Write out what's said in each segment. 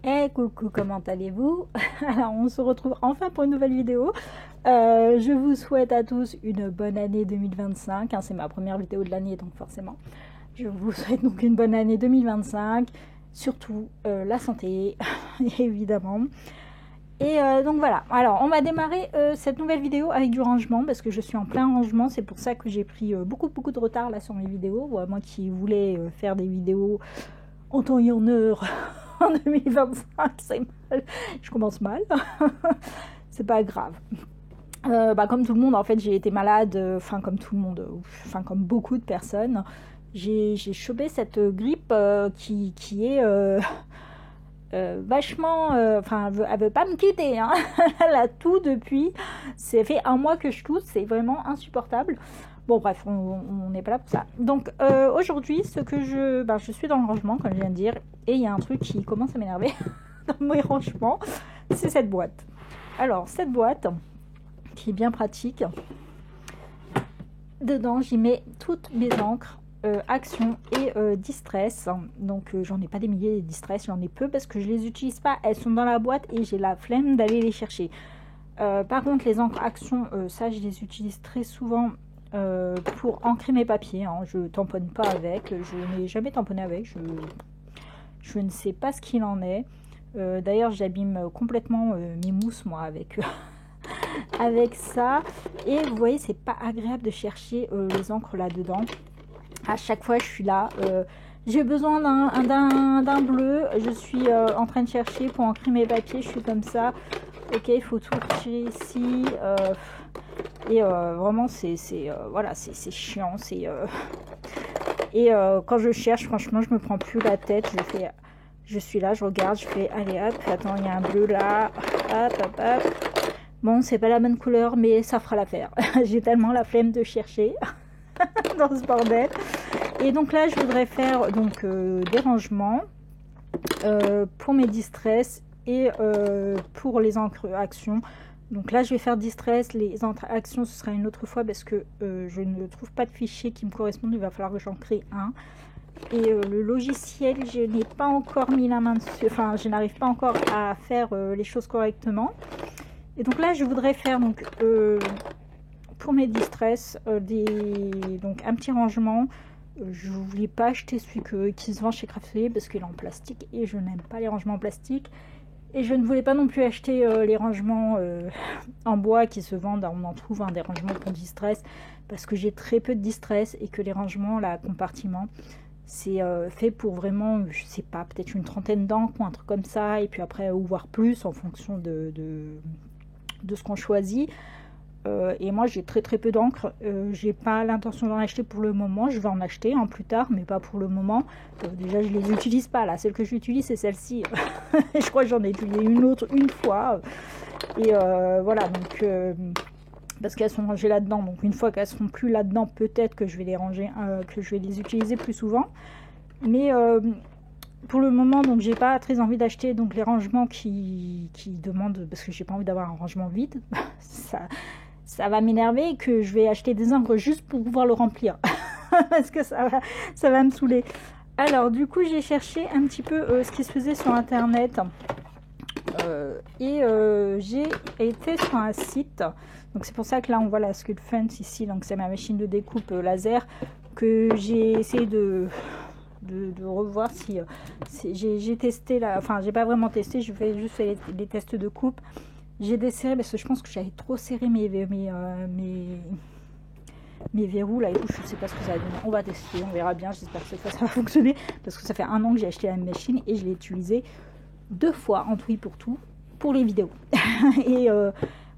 Hey coucou, comment allez-vous? Alors on se retrouve enfin pour une nouvelle vidéo. Je vous souhaite à tous une bonne année 2025, hein, c'est ma première vidéo de l'année donc forcément. Je vous souhaite donc une bonne année 2025, surtout la santé évidemment. Et donc voilà, alors on va démarrer cette nouvelle vidéo avec du rangement parce que je suis en plein rangement, c'est pour ça que j'ai pris beaucoup de retard là sur mes vidéos. Moi qui voulais faire des vidéos en temps et en heure en 2025, c'est mal. Je commence mal. C'est pas grave. Comme tout le monde, en fait, j'ai été malade, enfin comme tout le monde, enfin comme beaucoup de personnes. J'ai chopé cette grippe qui est vachement... Enfin, elle veut pas me quitter. Hein. Elle a tout depuis. C'est fait un mois que je tousse. C'est vraiment insupportable. Bon, bref, on n'est pas là pour ça. Donc, aujourd'hui, je suis dans le rangement, comme je viens de dire. Et il y a un truc qui commence à m'énerver dans mes rangements. C'est cette boîte. Alors, cette boîte, qui est bien pratique. Dedans, j'y mets toutes mes encres. Action et distress, donc j'en ai pas des milliers de distress, j'en ai peu parce que je les utilise pas, elles sont dans la boîte et j'ai la flemme d'aller les chercher. Par contre les encres action, ça je les utilise très souvent pour ancrer mes papiers, hein. Je tamponne pas avec, je n'ai jamais tamponné avec, je ne sais pas ce qu'il en est. D'ailleurs j'abîme complètement mes mousses moi avec avec ça, et vous voyez c'est pas agréable de chercher les encres là dedans. À chaque fois, je suis là. J'ai besoin d'un bleu. Je suis en train de chercher pour ancrer mes papiers. Je suis comme ça. Ok, il faut tout retirer ici. Et vraiment, voilà, c'est chiant. Et quand je cherche, franchement, je me prends plus la tête. Je suis là, je regarde, je fais, allez hop, attends, il y a un bleu là. Hop, hop, hop. Bon, c'est pas la bonne couleur, mais ça fera l'affaire. J'ai tellement la flemme de chercher dans ce bordel. Et donc là, je voudrais faire donc des rangements pour mes distress et pour les encres actions. Donc là, je vais faire distress, les encres actions, ce sera une autre fois parce que je ne trouve pas de fichier qui me correspond. Il va falloir que j'en crée un. Et le logiciel, je n'ai pas encore mis la main dessus. Enfin, je n'arrive pas encore à faire les choses correctement. Et donc là, je voudrais faire donc pour mes distress donc un petit rangement. Je ne voulais pas acheter celui qui se vend chez Craftelier parce qu'il est en plastique et je n'aime pas les rangements en plastique. Et je ne voulais pas non plus acheter les rangements en bois qui se vendent. On en trouve des rangements pour distress parce que j'ai très peu de distress et que les rangements, là, compartiments, c'est fait pour vraiment, je sais pas, peut-être une trentaine d'encres ou un truc comme ça. Et puis après, ou voire plus en fonction de ce qu'on choisit. Et moi j'ai très peu d'encre, j'ai pas l'intention d'en acheter pour le moment, je vais en acheter plus tard mais pas pour le moment. Déjà je les utilise pas là, celle que j'utilise c'est celle-ci. Je crois que j'en ai utilisé une autre une fois et voilà, donc parce qu'elles sont rangées là-dedans, donc une fois qu'elles seront plus là-dedans peut-être que je vais les ranger, que je vais les utiliser plus souvent, mais pour le moment, donc j'ai pas très envie d'acheter donc les rangements qui demandent, parce que j'ai pas envie d'avoir un rangement vide. Ça va m'énerver que je vais acheter des encres juste pour pouvoir le remplir. Parce que ça va me saouler. Alors du coup j'ai cherché un petit peu ce qui se faisait sur internet. Et j'ai été sur un site. Donc c'est pour ça que là on voit la Sculpfence ici. Donc c'est ma machine de découpe laser que j'ai essayé de revoir si j'ai testé là. Enfin j'ai pas vraiment testé, je fais juste les tests de coupe. J'ai desserré parce que je pense que j'avais trop serré mes verrous là et tout. Je sais pas ce que ça va donner. On va tester, on verra bien. J'espère que cette fois ça va fonctionner parce que ça fait un an que j'ai acheté la machine et je l'ai utilisée 2 fois en tout et pour tout pour les vidéos. Et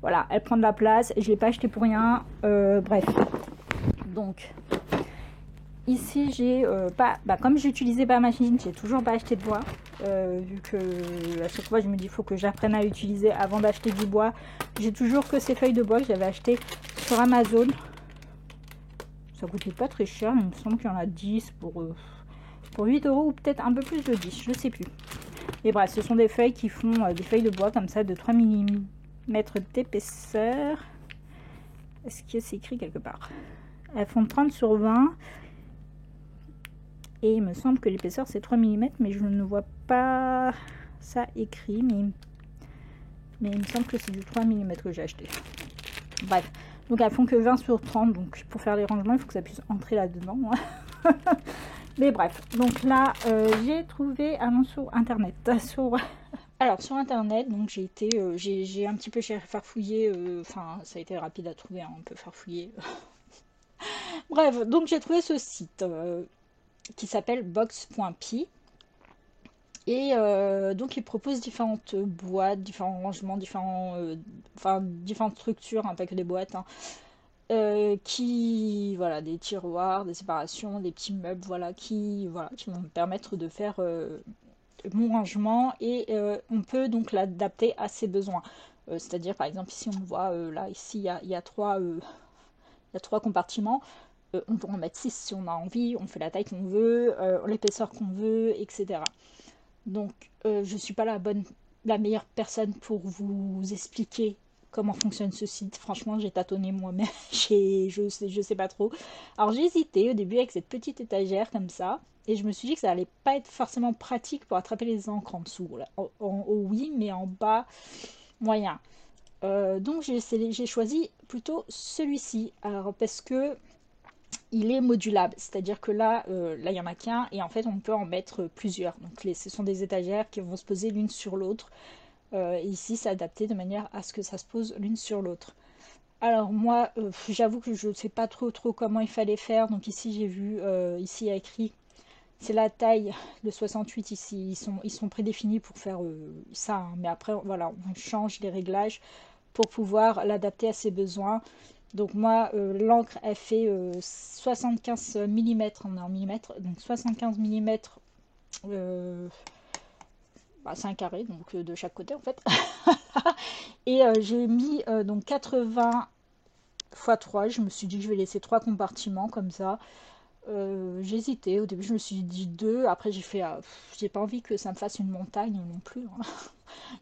voilà, elle prend de la place. Je l'ai pas acheté pour rien. Bref. Donc ici j'ai pas, comme j'utilisais pas ma machine, j'ai toujours pas acheté de bois. Vu que à chaque fois je me dis il faut que j'apprenne à utiliser avant d'acheter du bois. J'ai toujours que ces feuilles de bois que j'avais achetées sur Amazon. Ça coûtait pas très cher, il me semble qu'il y en a 10 pour 8 euros ou peut-être un peu plus de 10, je sais plus. Et bref, ce sont des feuilles qui font des feuilles de bois comme ça de 3 mm d'épaisseur. Est-ce que c'est écrit quelque part? Elles font 30 sur 20. Et il me semble que l'épaisseur c'est 3 mm, mais je ne vois pas ça écrit, mais il me semble que c'est du 3 mm que j'ai acheté. Bref, donc elles font que 20 sur 30, donc pour faire les rangements, il faut que ça puisse entrer là-dedans. Mais bref, donc là, j'ai trouvé annonce sur internet. Alors sur internet, donc j'ai un petit peu farfouillé, enfin ça a été rapide à trouver, hein, un peu farfouillé. Bref, donc j'ai trouvé ce site qui s'appelle box.pi. Et donc il propose différentes boîtes, différents rangements, différentes structures, hein, pas que des boîtes, hein, voilà, des tiroirs, des séparations, des petits meubles, voilà, qui vont me permettre de faire mon rangement et on peut donc l'adapter à ses besoins. C'est-à-dire, par exemple, ici on voit, là, ici il y a trois compartiments. On peut en mettre 6 si on a envie, on fait la taille qu'on veut, l'épaisseur qu'on veut, etc. Donc, je ne suis pas la meilleure personne pour vous expliquer comment fonctionne ce site. Franchement, j'ai tâtonné moi-même, je sais pas trop. Alors, j'ai hésité au début avec cette petite étagère comme ça, et je me suis dit que ça allait pas être forcément pratique pour attraper les encres en dessous. Là. En haut, oui, mais en bas, moyen. Donc, j'ai choisi plutôt celui-ci. Alors, parce que il est modulable, c'est-à-dire que là, il n'y en a qu'un et en fait on peut en mettre plusieurs. Donc ce sont des étagères qui vont se poser l'une sur l'autre. Ici c'est adapté de manière à ce que ça se pose l'une sur l'autre. Alors moi, j'avoue que je ne sais pas trop comment il fallait faire. Donc ici j'ai vu, ici il y a écrit, c'est la taille de 68 ici. Ils sont prédéfinis pour faire ça, hein. Mais après voilà, on change les réglages pour pouvoir l'adapter à ses besoins. Donc moi, l'encre, elle fait 75 mm, on est en millimètres, donc 75 mm, c'est un carré, donc de chaque côté en fait. Et j'ai mis donc 80 x 3, je me suis dit que je vais laisser 3 compartiments comme ça. J'ai hésité, au début je me suis dit 2, après j'ai fait, j'ai pas envie que ça me fasse une montagne non plus, hein.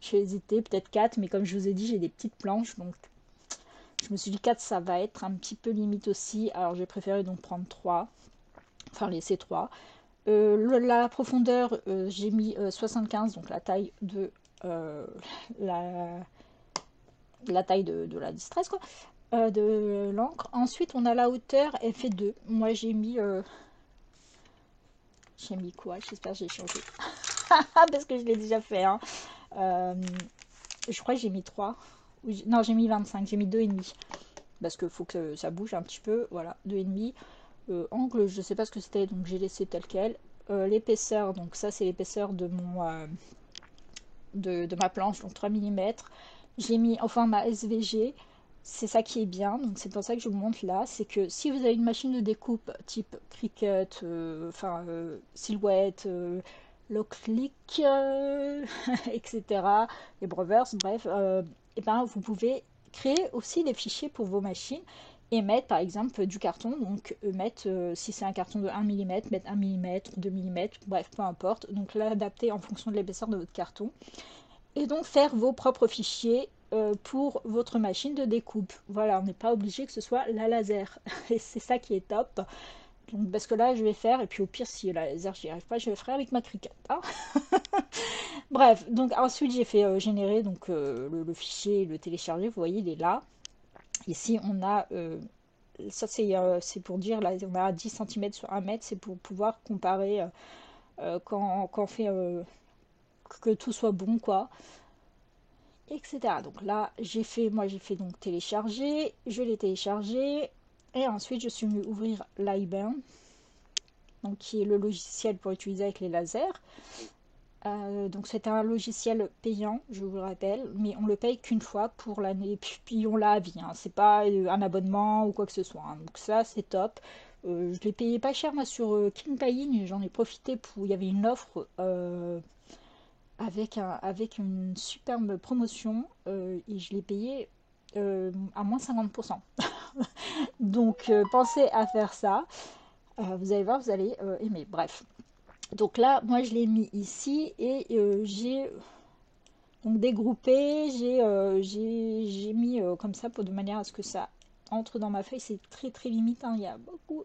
J'ai hésité, peut-être 4, mais comme je vous ai dit, j'ai des petites planches, donc je me suis dit 4 ça va être un petit peu limite aussi, alors j'ai préféré donc prendre 3, enfin laisser 3. La profondeur, j'ai mis 75, donc la taille de la, taille de la distress, quoi, de l'encre. Ensuite on a la hauteur, elle fait 2. Moi j'ai mis quoi? J'espère que j'ai changé. Parce que je l'ai déjà fait, hein. Je crois que j'ai mis 3. Non, j'ai mis 25, j'ai mis 2,5. Parce qu'il faut que ça bouge un petit peu. Voilà, 2,5. Angle, je ne sais pas ce que c'était, donc j'ai laissé tel quel. L'épaisseur, donc ça c'est l'épaisseur de de ma planche, donc 3 mm. J'ai mis en format SVG. C'est ça qui est bien, donc c'est pour ça que je vous montre là, c'est que si vous avez une machine de découpe type Cricut, Silhouette, Loclick, etc., les Brothers, bref, et ben vous pouvez créer aussi des fichiers pour vos machines et mettre par exemple du carton, donc mettre, si c'est un carton de 1 mm, mettre 1 mm, 2 mm, bref, peu importe, donc l'adapter en fonction de l'épaisseur de votre carton et donc faire vos propres fichiers pour votre machine de découpe. Voilà, on n'est pas obligé que ce soit la laser. Et c'est ça qui est top. Donc, parce que là, je vais faire, et puis au pire, si la laser, j'y arrive pas, je vais faire avec ma Cricut, hein. Bref, donc ensuite, j'ai fait générer donc, le fichier, le télécharger. Vous voyez, il est là. Ici, on a, ça c'est pour dire, là, on a 10 cm sur 1 mètre, c'est pour pouvoir comparer quand on fait que tout soit bon, quoi, etc. Donc là, j'ai fait donc télécharger, je l'ai téléchargé, et ensuite je suis venue ouvrir l'iBurn, donc qui est le logiciel pour utiliser avec les lasers. Donc c'est un logiciel payant, je vous le rappelle, mais on le paye qu'une fois pour l'année, puis on l'a à vie, hein. C'est pas un abonnement ou quoi que ce soit, hein. Donc ça c'est top. Je l'ai payé pas cher moi sur King Buying, j'en ai profité pour, il y avait une offre avec une superbe promotion, et je l'ai payé à moins 50%. Donc pensez à faire ça. Vous allez voir, vous allez aimer. Bref. Donc là, moi je l'ai mis ici et j'ai donc dégroupé, j'ai mis comme ça pour de manière à ce que ça entre dans ma feuille. C'est très très limite, hein, il y a beaucoup.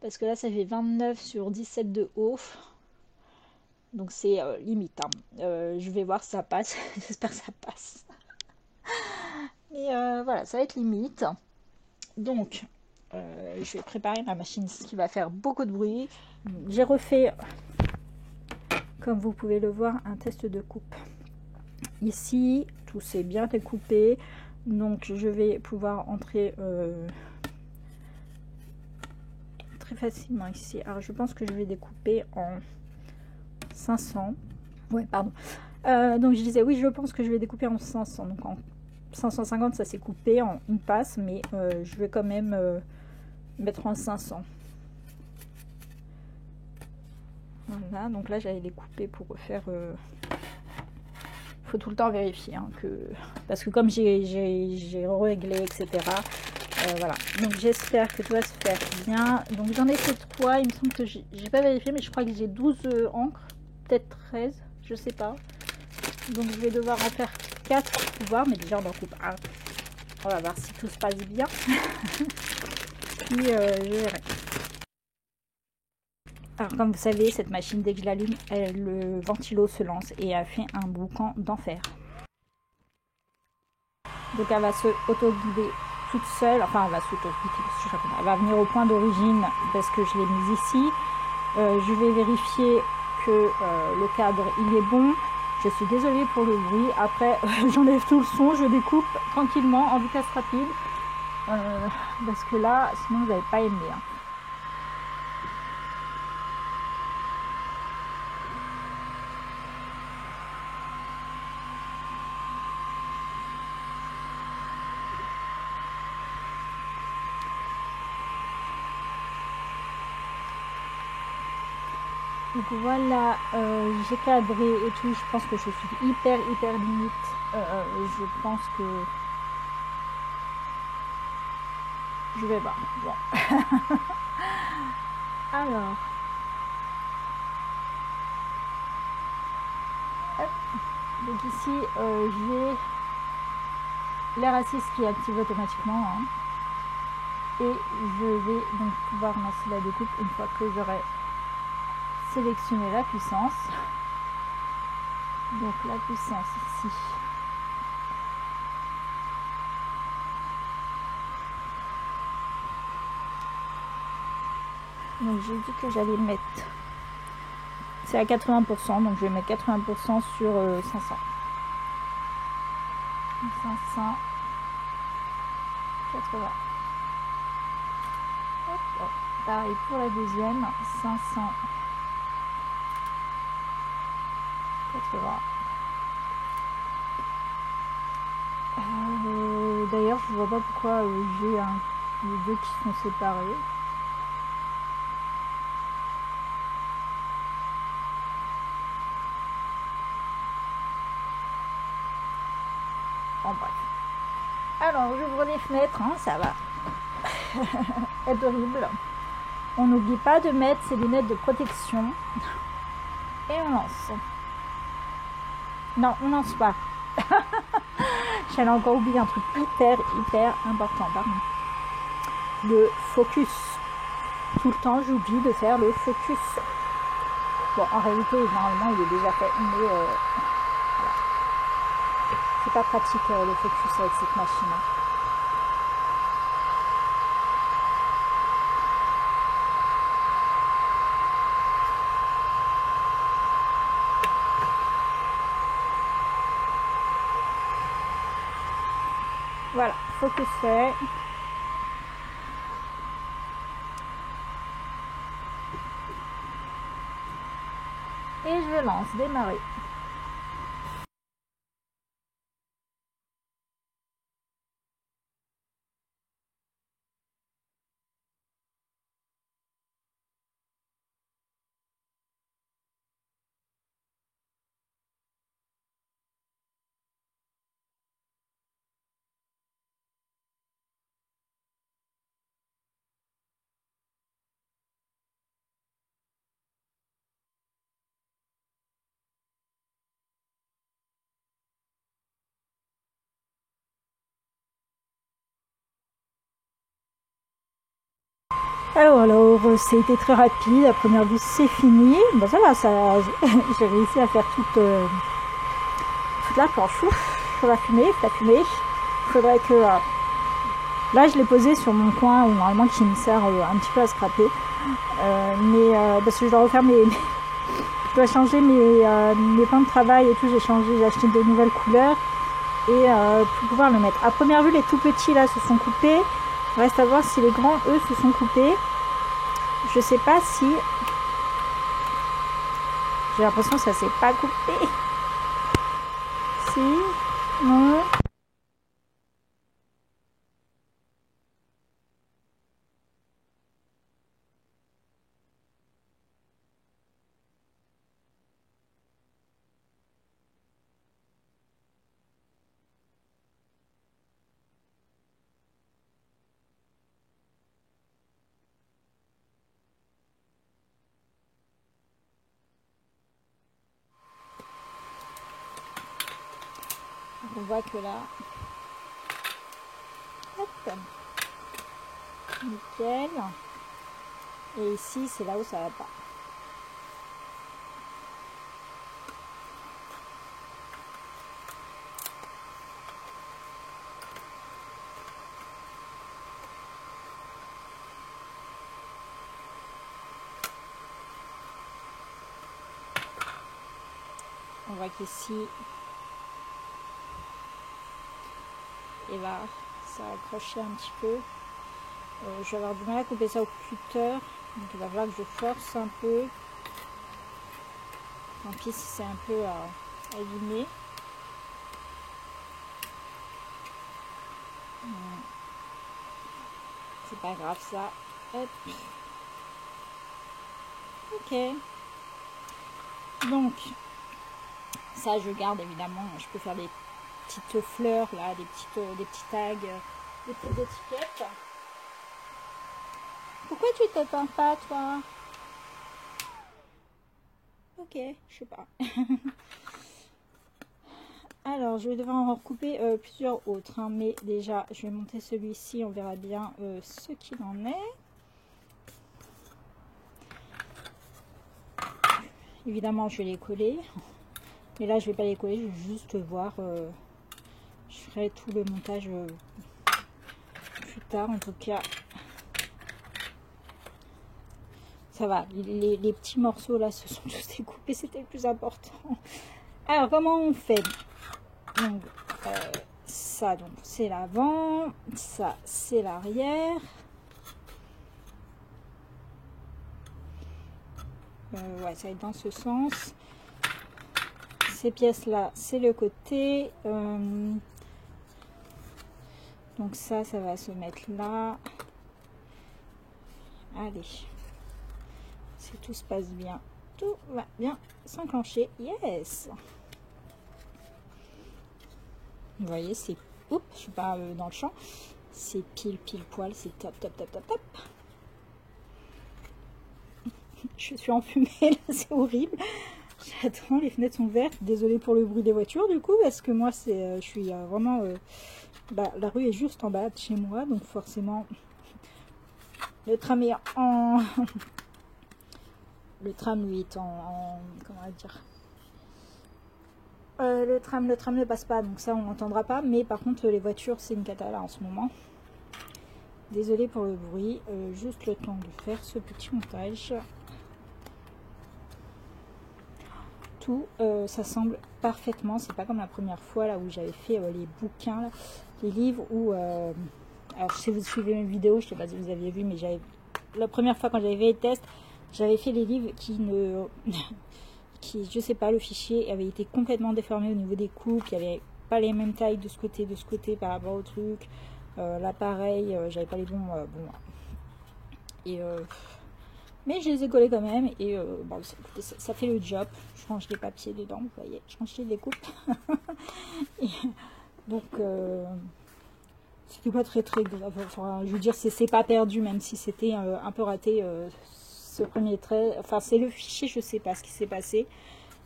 Parce que là ça fait 29 sur 17 de haut. Donc c'est limite, hein. Je vais voir si ça passe. J'espère que ça passe. Mais voilà, ça va être limite. Donc, je vais préparer ma machine, ce qui va faire beaucoup de bruit. J'ai refait, comme vous pouvez le voir, un test de coupe. Ici, tout s'est bien découpé. Donc, je vais pouvoir entrer très facilement ici. Alors, je pense que je vais découper en 500. Ouais, pardon. Donc, je disais, oui, je pense que je vais découper en 500. Donc, en 550, ça s'est coupé en une passe, mais je vais quand même mettre en 500. Voilà, donc là j'allais les couper pour faire. Faut tout le temps vérifier, hein, parce que comme j'ai réglé, etc. Voilà, donc j'espère que tout va se faire bien. Donc j'en ai fait 3, il me semble que j'ai pas vérifié, mais je crois que j'ai 12 encres, peut-être 13, je sais pas. Donc je vais devoir en faire 4 pour pouvoir, mais déjà on en coupe un. On va voir si tout se passe bien. Puis je verrai. Alors comme vous savez, cette machine, dès que je l'allume, le ventilo se lance et elle fait un boucan d'enfer. Donc elle va se auto-guider toute seule, enfin elle va s'auto-guider, elle va venir au point d'origine parce que je l'ai mise ici. Je vais vérifier que le cadre il est bon. Je suis désolée pour le bruit. Après j'enlève tout le son, je découpe tranquillement en vitesse rapide parce que là sinon vous n'allez pas aimer, hein. Donc voilà, j'ai cadré et tout, je pense que je suis hyper limite. Je pense que je vais voir. Bon. Alors, hop. Donc ici j'ai l'air assise qui est activé automatiquement, hein. Et je vais donc pouvoir lancer la découpe une fois que j'aurai sélectionné la puissance. Donc la puissance ici. Donc j'ai dit que j'allais mettre, c'est à 80%, donc je vais mettre 80% sur 500. 580. Hop, hop. Pareil pour la deuxième, 580. D'ailleurs, je vois pas pourquoi j'ai les deux qui sont séparés. Bon, bref. Alors, j'ouvre les fenêtres, hein, ça va être horrible. On n'oublie pas de mettre ses lunettes de protection. Et on lance. Non, on lance pas. J'allais encore oublier un truc hyper important. Pardon. Le focus. Tout le temps, j'oublie de faire le focus. Bon, en réalité, normalement, il est déjà fait, mais voilà. C'est pas pratique le focus avec cette machine. Voilà, focus fait. Et je lance démarrer. Alors, c'était très rapide. À première vue, c'est fini. Bon, ça va, ça, j'ai réussi à faire toute la planche. Faut la fumer, Faudrait que... là, je l'ai posé sur mon coin, où normalement, qui me sert un petit peu à scraper. Parce que je dois refaire je dois changer mes plans de travail et tout. J'ai acheté de nouvelles couleurs. Et pour pouvoir le mettre. À première vue, les tout petits, là, se sont coupés. Reste à voir si les grands, eux, se sont coupés. Je sais pas si... J'ai l'impression que ça s'est pas coupé. Si, non. On voit que là... Hop. Nickel. Et ici, c'est là où ça va pas. On voit qu'ici, et là, ça a accroché un petit peu. Je vais avoir du mal à couper ça au cutter. Donc il va falloir que je force un peu. Tant pis si c'est un peu abîmé. C'est pas grave ça. Hop. Ok. Donc, ça je garde évidemment. Je peux faire des petites fleurs là, des petits tags, des petites étiquettes. Pourquoi tu t'éteins pas toi? Ok, je sais pas. Alors, je vais devoir en recouper plusieurs autres. Hein, mais déjà, je vais monter celui-ci. On verra bien ce qu'il en est. Évidemment, je vais les coller. Mais là, je vais pas les coller. Je vais juste voir. Je ferai tout le montage plus tard. En tout cas, ça va. Les petits morceaux là se sont tous découpés. C'était le plus important. Alors, comment on fait? Donc, ça, donc c'est l'avant, ça, c'est l'arrière. Ouais, ça va être dans ce sens. Ces pièces-là, c'est le côté. Donc ça va se mettre là. Allez. Si tout se passe bien, tout va bien s'enclencher. Yes! Vous voyez, c'est... Oups, je suis pas dans le champ. C'est pile poil, c'est top. Je suis enfumée là, c'est horrible. J'attends, les fenêtres sont ouvertes. Désolée pour le bruit des voitures du coup, parce que moi je suis vraiment... la rue est juste en bas de chez moi, donc forcément le tram est en... le tram lui est en comment dire... le tram ne passe pas, donc ça on n'entendra pas, mais par contre les voitures c'est une cata là en ce moment. Désolée pour le bruit, juste le temps de faire ce petit montage. Tout s'assemble parfaitement, c'est pas comme la première fois là où j'avais fait les bouquins, là, les livres où... alors si vous suivez mes vidéos, je sais pas si vous aviez vu, mais la première fois quand j'avais fait les tests, j'avais fait les livres qui ne... je sais pas, le fichier avait été complètement déformé au niveau des coupes, il n'y avait pas les mêmes tailles de ce côté par rapport au truc, l'appareil, j'avais pas les bons, mais je les ai collés quand même, et bon, écoutez, ça fait le job. Je range les papiers dedans, vous voyez, je range les découpes. Et, donc c'était pas très grave, enfin, je veux dire, c'est pas perdu, même si c'était un peu raté ce premier trait, enfin c'est le fichier, je sais pas ce qui s'est passé,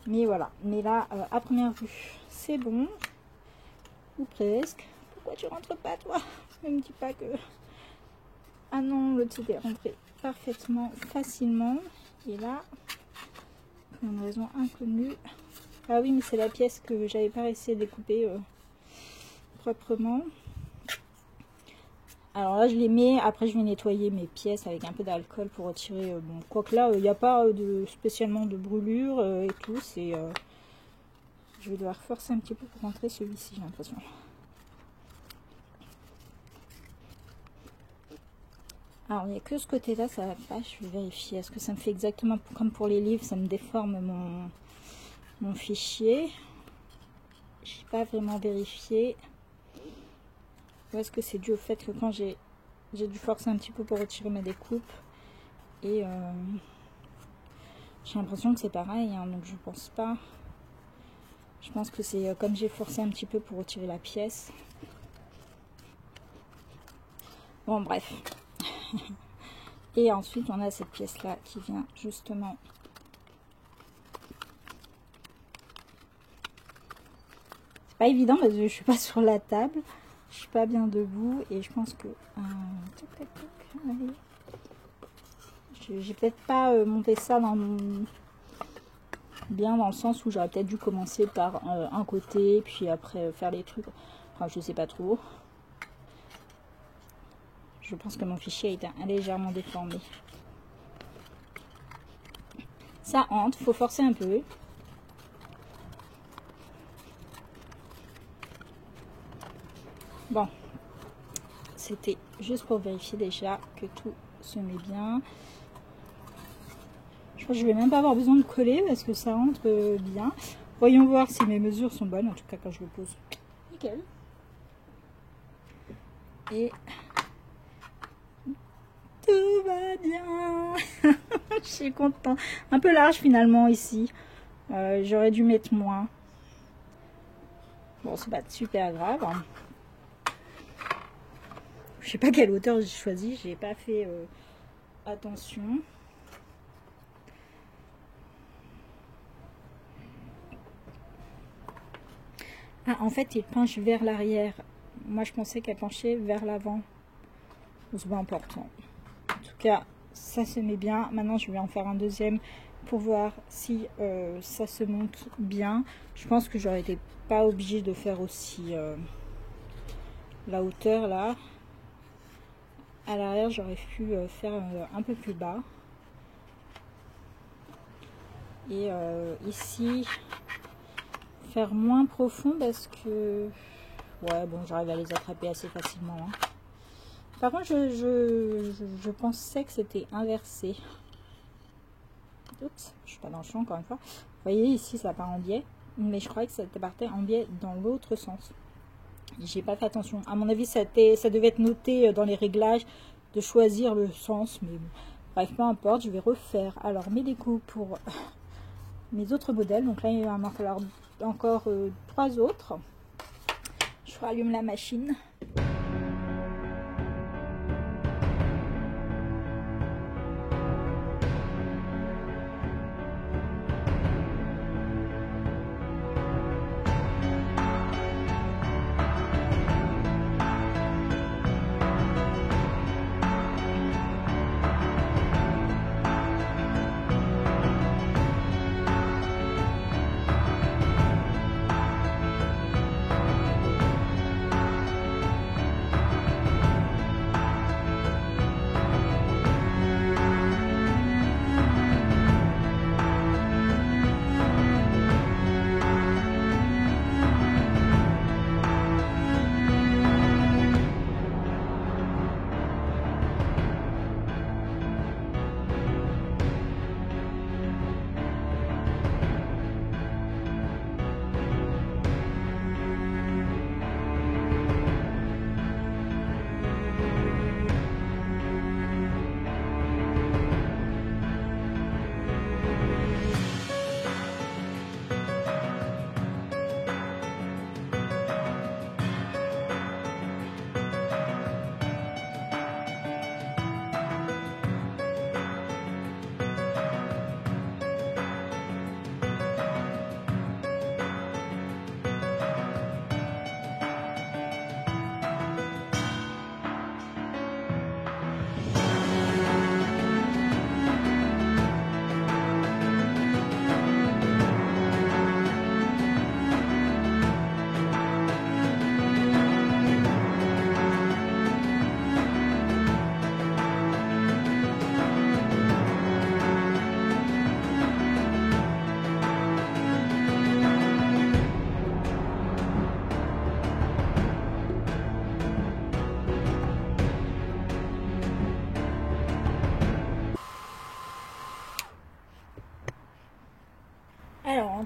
mais voilà. Mais là, à première vue, c'est bon, ou presque. Pourquoi tu rentres pas toi? Ne me dis pas que... Ah non, l'autre c'était rentré. parfaitement, facilement. Et là, pour une raison inconnue... Ah oui, mais c'est la pièce que j'avais pas réussi à découper proprement. Alors là, je les mets. Après, je vais nettoyer mes pièces avec un peu d'alcool pour retirer... bon, quoique là, il n'y a pas spécialement de brûlure et tout. C'est... je vais devoir forcer un petit peu pour rentrer celui-ci, j'ai l'impression. Alors, il n'y a que ce côté-là, ça va pas. Je vais vérifier. Est-ce que ça me fait exactement comme pour les livres? Ça me déforme mon fichier. Je n'ai pas vraiment vérifié. Ou est-ce que c'est dû au fait que quand j'ai dû forcer un petit peu pour retirer ma découpe. Et j'ai l'impression que c'est pareil, hein, donc je pense pas. Je pense que c'est comme j'ai forcé un petit peu pour retirer la pièce. Bon, bref. Et ensuite, on a cette pièce-là qui vient justement... C'est pas évident parce que je suis pas sur la table. Je suis pas bien debout et je pense que... tac, tac, tac, allez. J'ai peut-être pas monté ça bien dans le sens où j'aurais peut-être dû commencer par un côté, puis après faire les trucs. Enfin, je sais pas trop. Je pense que mon fichier a été légèrement déformé. Ça entre, faut forcer un peu. Bon, c'était juste pour vérifier déjà que tout se met bien. Je crois que je vais même pas avoir besoin de coller parce que ça rentre bien. Voyons voir si mes mesures sont bonnes, en tout cas quand je le pose. Nickel. Et tout va bien. Je suis contente. Un peu large finalement ici. J'aurais dû mettre moins. Bon, c'est pas super grave. Hein. Je sais pas quelle hauteur j'ai choisi. J'ai pas fait attention. Ah, en fait, il penche vers l'arrière. Moi, je pensais qu'elle penchait vers l'avant. C'est pas important. En tout cas, ça se met bien. Maintenant, je vais en faire un deuxième pour voir si ça se monte bien. Je pense que j'aurais été pas obligée de faire aussi la hauteur là. À l'arrière, j'aurais pu faire un peu plus bas. Et ici, faire moins profond parce que... Ouais, bon, j'arrive à les attraper assez facilement. Hein. Par contre, je pensais que c'était inversé. Oups, je suis pas dans le champ encore une fois. Vous voyez, ici, ça part en biais. Mais je croyais que ça partait en biais dans l'autre sens. J'ai pas fait attention. À mon avis, ça devait être noté dans les réglages de choisir le sens. Mais bon, bref, peu importe. Je vais refaire alors mes découpes pour mes autres modèles. Donc là, il va m'en falloir encore 3 autres. Je rallume la machine.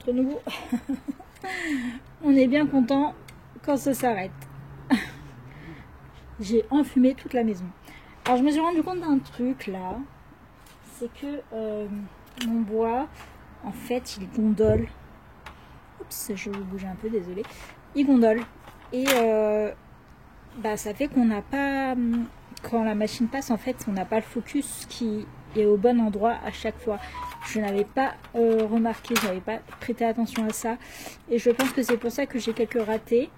entre nous, on est bien content quand ça s'arrête. J'ai enfumé toute la maison. Alors je me suis rendu compte d'un truc là, c'est que mon bois, en fait, il gondole. Oups, je vais bouger un peu, désolé. Il gondole. Et ça fait qu'on n'a pas, quand la machine passe, en fait, on n'a pas le focus qui est au bon endroit à chaque fois. Je n'avais pas remarqué, je n'avais pas prêté attention à ça. Et je pense que c'est pour ça que j'ai quelques ratés.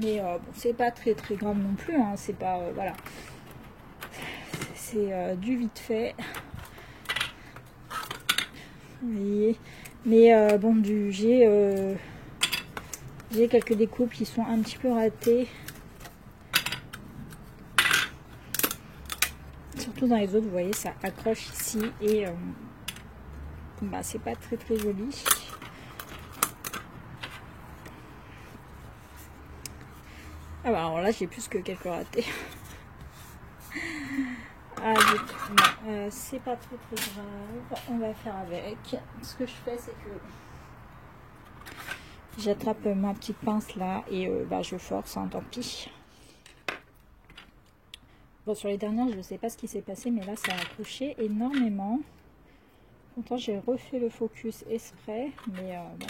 Mais bon, c'est pas très très grave non plus, hein. C'est pas, voilà. C'est du vite fait. Vous voyez. Mais bon, j'ai quelques découpes qui sont un petit peu ratées. Surtout dans les autres, vous voyez, ça accroche ici et c'est pas très très joli. Ah bah alors là, j'ai plus que quelques ratés. C'est pas très très grave, on va faire avec. Ce que je fais, c'est que j'attrape ma petite pince là et je force, hein, tant pis. Bon, sur les dernières, je ne sais pas ce qui s'est passé, mais là, ça a accroché énormément. Pourtant, j'ai refait le focus exprès, mais bon.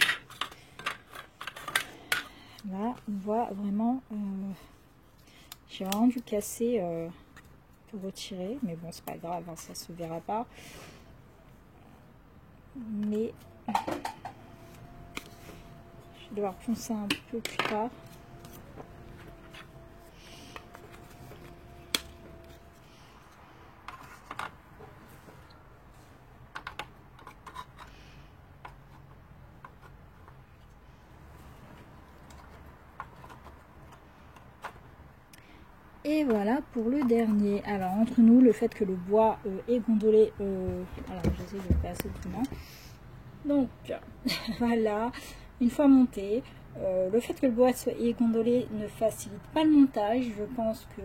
Là, on voit vraiment... j'ai vraiment dû casser pour retirer, mais bon, c'est pas grave, hein, ça se verra pas. Mais... je vais devoir poncer un peu plus tard. Et voilà pour le dernier. Alors entre nous, le fait que le bois est gondolé, alors j'essaie de le faire assez doucement. Donc voilà, une fois monté, le fait que le bois soit gondolé ne facilite pas le montage. Je pense que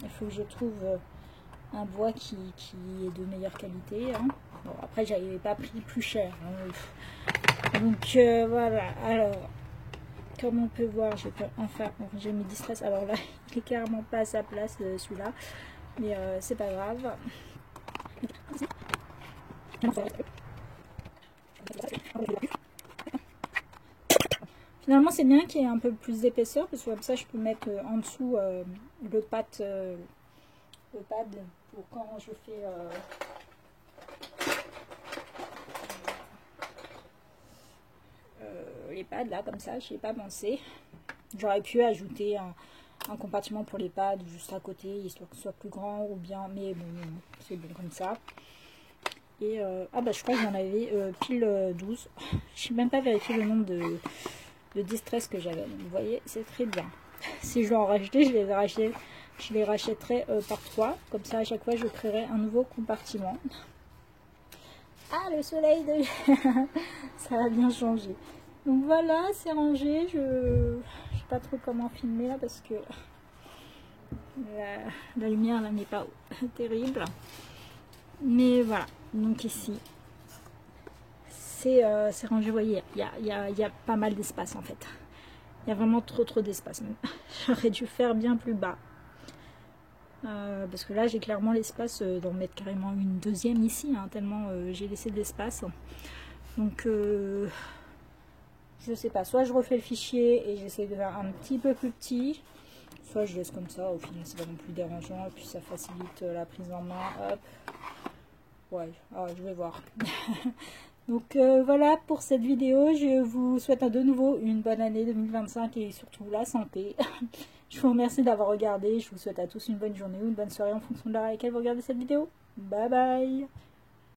il faut que je trouve un bois qui est de meilleure qualité, hein. Bon, après j'avais pas pris plus cher, hein. Donc voilà. Alors comme on peut voir, je peux enfin ranger mes distress. Alors là, il est carrément pas à sa place celui-là, mais c'est pas grave. Finalement, c'est bien qu'il y ait un peu plus d'épaisseur, parce que comme ça, je peux mettre en dessous le pad pour quand je fais les pads là, comme ça. Je n'y ai pas pensé. J'aurais pu ajouter un compartiment pour les pads juste à côté, histoire que ce soit plus grand, ou bien, mais bon, c'est bon comme ça. Et je crois que j'en avais pile 12. Je n'ai même pas vérifié le nombre de distress que j'avais. Vous voyez, c'est très bien. Si je dois en racheter, je les rachèterai par 3. Comme ça, à chaque fois, je créerai un nouveau compartiment. Ah, le soleil de... ça a bien changé. Donc voilà, c'est rangé. Je ne sais pas trop comment filmer là parce que la lumière là n'est pas terrible. Mais voilà, donc ici, c'est rangé. Vous voyez, il y a pas mal d'espace en fait. Il y a vraiment trop d'espace. J'aurais dû faire bien plus bas. Parce que là, j'ai clairement l'espace d'en mettre carrément une deuxième ici, hein, tellement j'ai laissé de l'espace. Donc, je sais pas, soit je refais le fichier et j'essaie de faire un petit peu plus petit, soit je laisse comme ça, au final c'est pas non plus dérangeant, et puis ça facilite la prise en main, hop. Ouais, je vais voir. Donc voilà pour cette vidéo, je vous souhaite de nouveau une bonne année 2025 et surtout la santé. Je vous remercie d'avoir regardé, je vous souhaite à tous une bonne journée ou une bonne soirée en fonction de l'heure à laquelle vous regardez cette vidéo. Bye bye.